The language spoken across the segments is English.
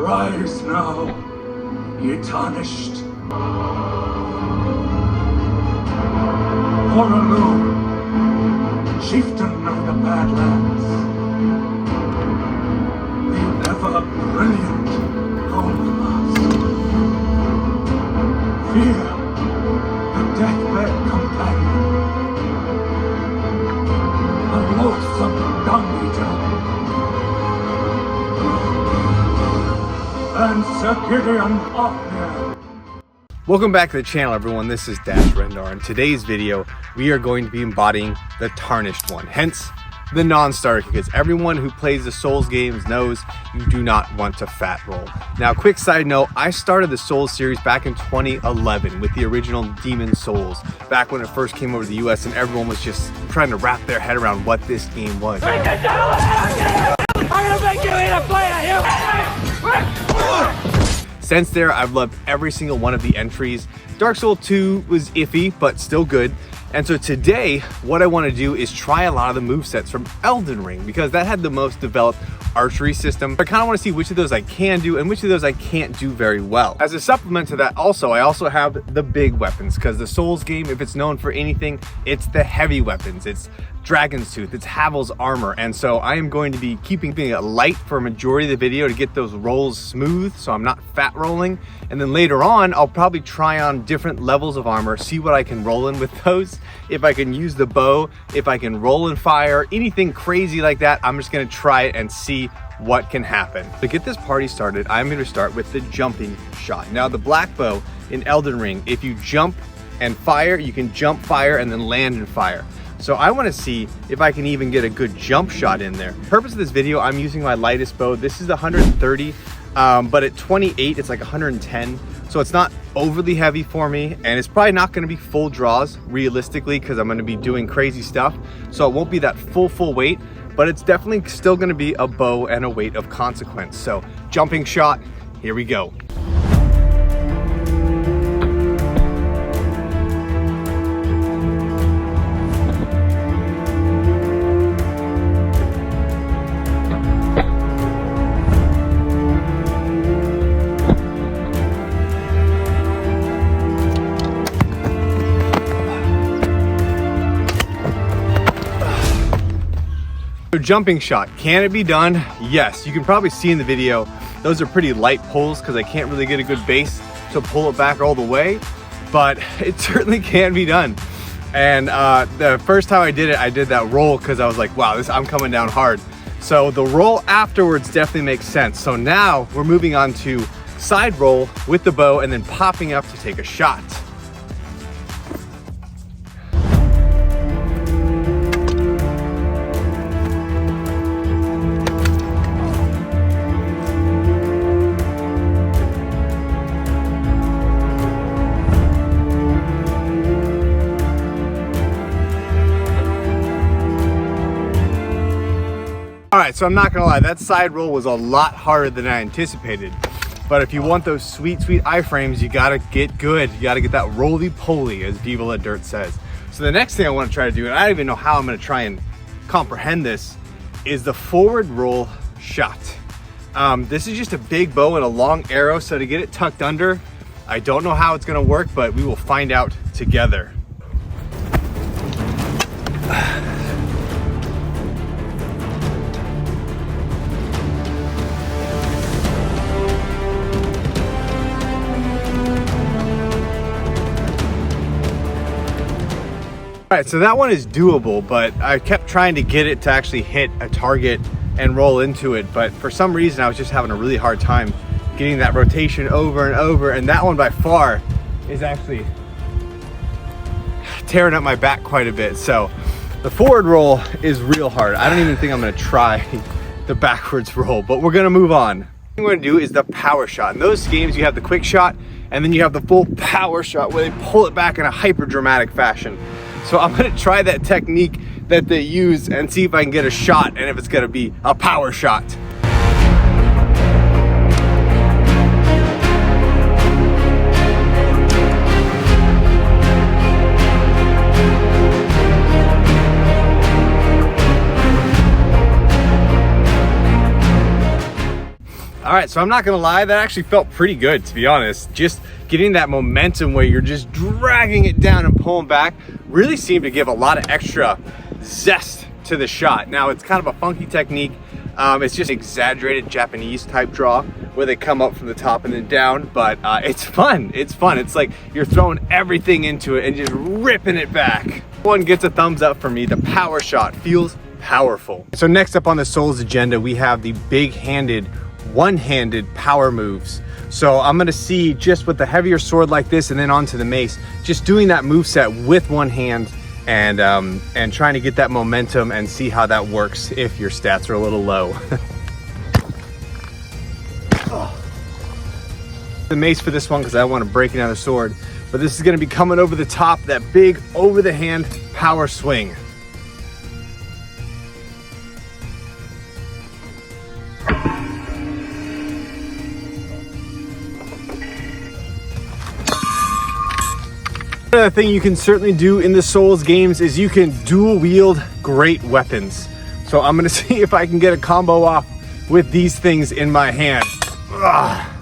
Rise now, ye tarnished. Horaloo, chieftain of the Badlands. The ever-brilliant Goldmask. Fear, the deathbed companion. A loathsome dung-eater. And Sir Gideon Othniel. Welcome back to the channel, everyone. This is Dash Rendar. In today's video, we are going to be embodying the Tarnished one, hence the non-starter, because everyone who plays the Souls games knows you do not want to fat roll. Now, quick side note, I started the Souls series back in 2011 with the original Demon Souls, back when it first came over to the US and everyone was just trying to wrap their head around what this game was. I'm gonna make you eat a plate of you! Since there, I've loved every single one of the entries. Dark Souls 2 was iffy, but still good. And so today, what I want to do is try a lot of the movesets from Elden Ring, because that had the most developed archery system. I kind of want to see which of those I can do and which of those I can't do very well. As a supplement to that, I also have the big weapons, because the Souls game, if it's known for anything, it's the heavy weapons. It's Dragon's Tooth, it's Havel's armor, and so I am going to be keeping it light for a majority of the video to get those rolls smooth so I'm not fat rolling. And then later on, I'll probably try on different levels of armor, see what I can roll in with those, if I can use the bow, if I can roll and fire, anything crazy like that. I'm just gonna try it and see what can happen. To get this party started, I'm gonna start with the jumping shot. Now, the black bow in Elden Ring, if you jump and fire, you can jump, fire, and then land and fire. So I want to see if I can even get a good jump shot in there. The purpose of this video, I'm using my lightest bow. This is 130, but at 28, it's like 110. So it's not overly heavy for me, and it's probably not going to be full draws realistically, because I'm going to be doing crazy stuff. So it won't be that full weight, but it's definitely still going to be a bow and a weight of consequence. So jumping shot, here we go. So jumping shot, can it be done? Yes, you can probably see in the video, those are pretty light pulls because I can't really get a good base to pull it back all the way, but it certainly can be done. And the first time I did it, I did that roll because I was like, wow, I'm coming down hard. So the roll afterwards definitely makes sense. So now we're moving on to side roll with the bow and then popping up to take a shot. All right, so I'm not gonna lie, that side roll was a lot harder than I anticipated. But if you want those sweet iframes, you gotta get good. You gotta get that roly-poly, as Viva La Dirt says. So the next thing I wanna try to do, and I don't even know how I'm gonna try and comprehend this, is the forward roll shot. This is just a big bow and a long arrow, so to get it tucked under, I don't know how it's gonna work, but we will find out together. All right, so that one is doable, but I kept trying to get it to actually hit a target and roll into it, but for some reason I was just having a really hard time getting that rotation over and over, and that one by far is actually tearing up my back quite a bit. So the forward roll is real hard. I don't even think I'm gonna try the backwards roll, but we're gonna move on. What I'm gonna do is the power shot. In those games, you have the quick shot, and then you have the full power shot where they pull it back in a hyper dramatic fashion. So I'm gonna try that technique that they use and see if I can get a shot and if it's gonna be a power shot. All right, so I'm not gonna lie, that actually felt pretty good, to be honest. Just getting that momentum where you're just dragging it down and pulling back really seemed to give a lot of extra zest to the shot. Now, it's kind of a funky technique. It's just exaggerated Japanese type draw where they come up from the top and then down, but it's fun. It's fun. It's like you're throwing everything into it and just ripping it back. One gets a thumbs up for me. The power shot feels powerful. So next up on the Souls agenda, we have the big-handed, one-handed power moves. So I'm gonna see just with the heavier sword like this and then onto the mace, just doing that moveset with one hand and trying to get that momentum and see how that works if your stats are a little low. The mace for this one because I want to break another sword, but this is going to be coming over the top, that big over the hand power swing. Another thing you can certainly do in the Souls games is you can dual wield great weapons. So I'm gonna see if I can get a combo off with these things in my hand. Ugh.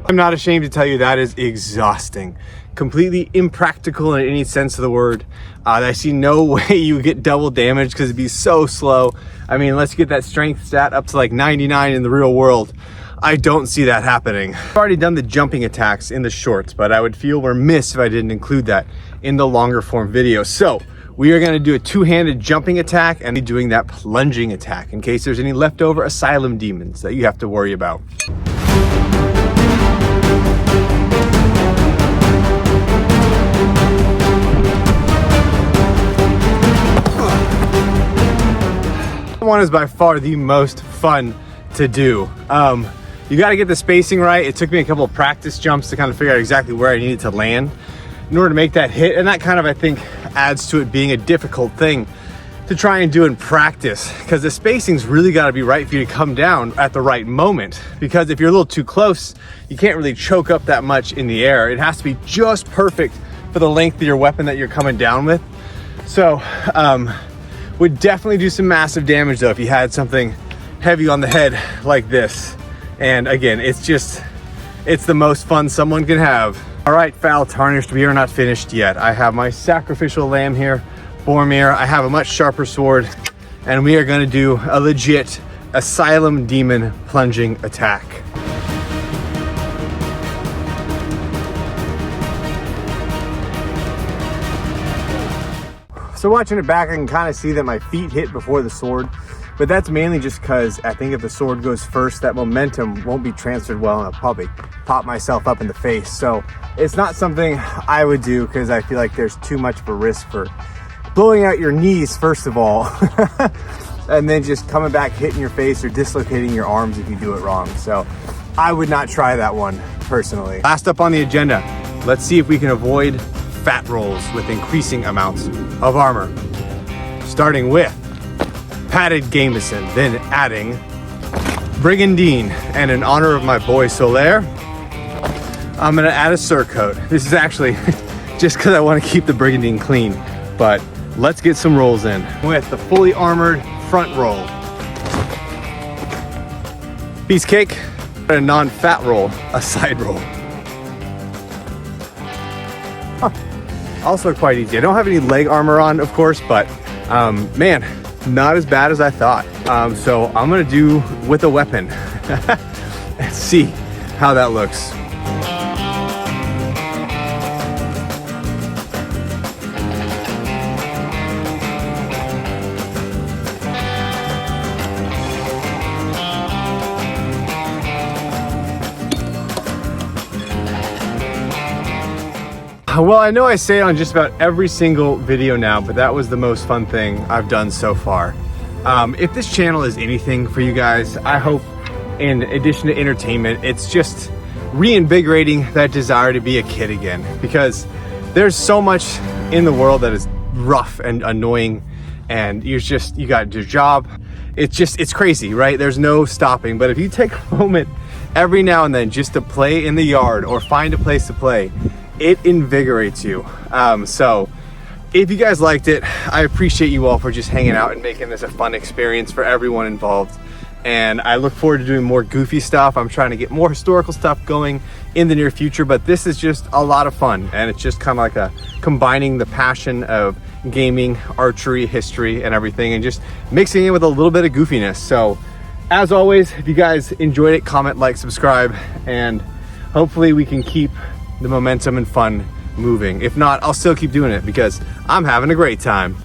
I'm not ashamed to tell you that is exhausting. Completely impractical in any sense of the word. I see no way you get double damage because it'd be so slow. I mean, let's get that strength stat up to like 99 in the real world. I don't see that happening. I've already done the jumping attacks in the shorts, but I would feel remiss if I didn't include that in the longer form video. So we are gonna do a two-handed jumping attack and doing that plunging attack in case there's any leftover asylum demons that you have to worry about. One is by far the most fun to do. You got to get the spacing right. It took me a couple of practice jumps to kind of figure out exactly where I needed to land in order to make that hit, and that kind of, I think, adds to it being a difficult thing to try and do in practice, because the spacing's really got to be right for you to come down at the right moment, because if you're a little too close, you can't really choke up that much in the air. It has to be just perfect for the length of your weapon that you're coming down with. So would definitely do some massive damage though if you had something heavy on the head like this. And again, it's the most fun someone can have. All right, Foul Tarnished, we are not finished yet. I have my sacrificial lamb here, Boromir. I have a much sharper sword, and we are gonna do a legit asylum demon plunging attack. So watching it back, I can kind of see that my feet hit before the sword, but that's mainly just because I think if the sword goes first, that momentum won't be transferred well, and I'll probably pop myself up in the face. So it's not something I would do because I feel like there's too much of a risk for blowing out your knees, first of all, and then just coming back, hitting your face or dislocating your arms if you do it wrong. So I would not try that one personally. Last up on the agenda, let's see if we can avoid fat rolls with increasing amounts of armor. Starting with padded gambeson, then adding brigandine, and in honor of my boy Solaire, I'm gonna add a surcoat. This is actually just because I want to keep the brigandine clean, but let's get some rolls in with the fully armored front roll. Piece cake, a non-fat roll, a side roll. Also quite easy. I don't have any leg armor on, of course, but man, not as bad as I thought. So I'm gonna do with a weapon. Let's see how that looks. Well, I know I say it on just about every single video now, but that was the most fun thing I've done so far. If this channel is anything for you guys, I hope in addition to entertainment, it's just reinvigorating that desire to be a kid again, because there's so much in the world that is rough and annoying, and you got your job. It's crazy, right? There's no stopping. But if you take a moment every now and then just to play in the yard or find a place to play, it invigorates you. So if you guys liked it, I appreciate you all for just hanging out and making this a fun experience for everyone involved. And I look forward to doing more goofy stuff. I'm trying to get more historical stuff going in the near future, but this is just a lot of fun. And it's just kind of like combining the passion of gaming, archery, history, and everything, and just mixing it with a little bit of goofiness. So as always, if you guys enjoyed it, comment, like, subscribe, and hopefully we can keep the momentum and fun moving. If not, I'll still keep doing it because I'm having a great time.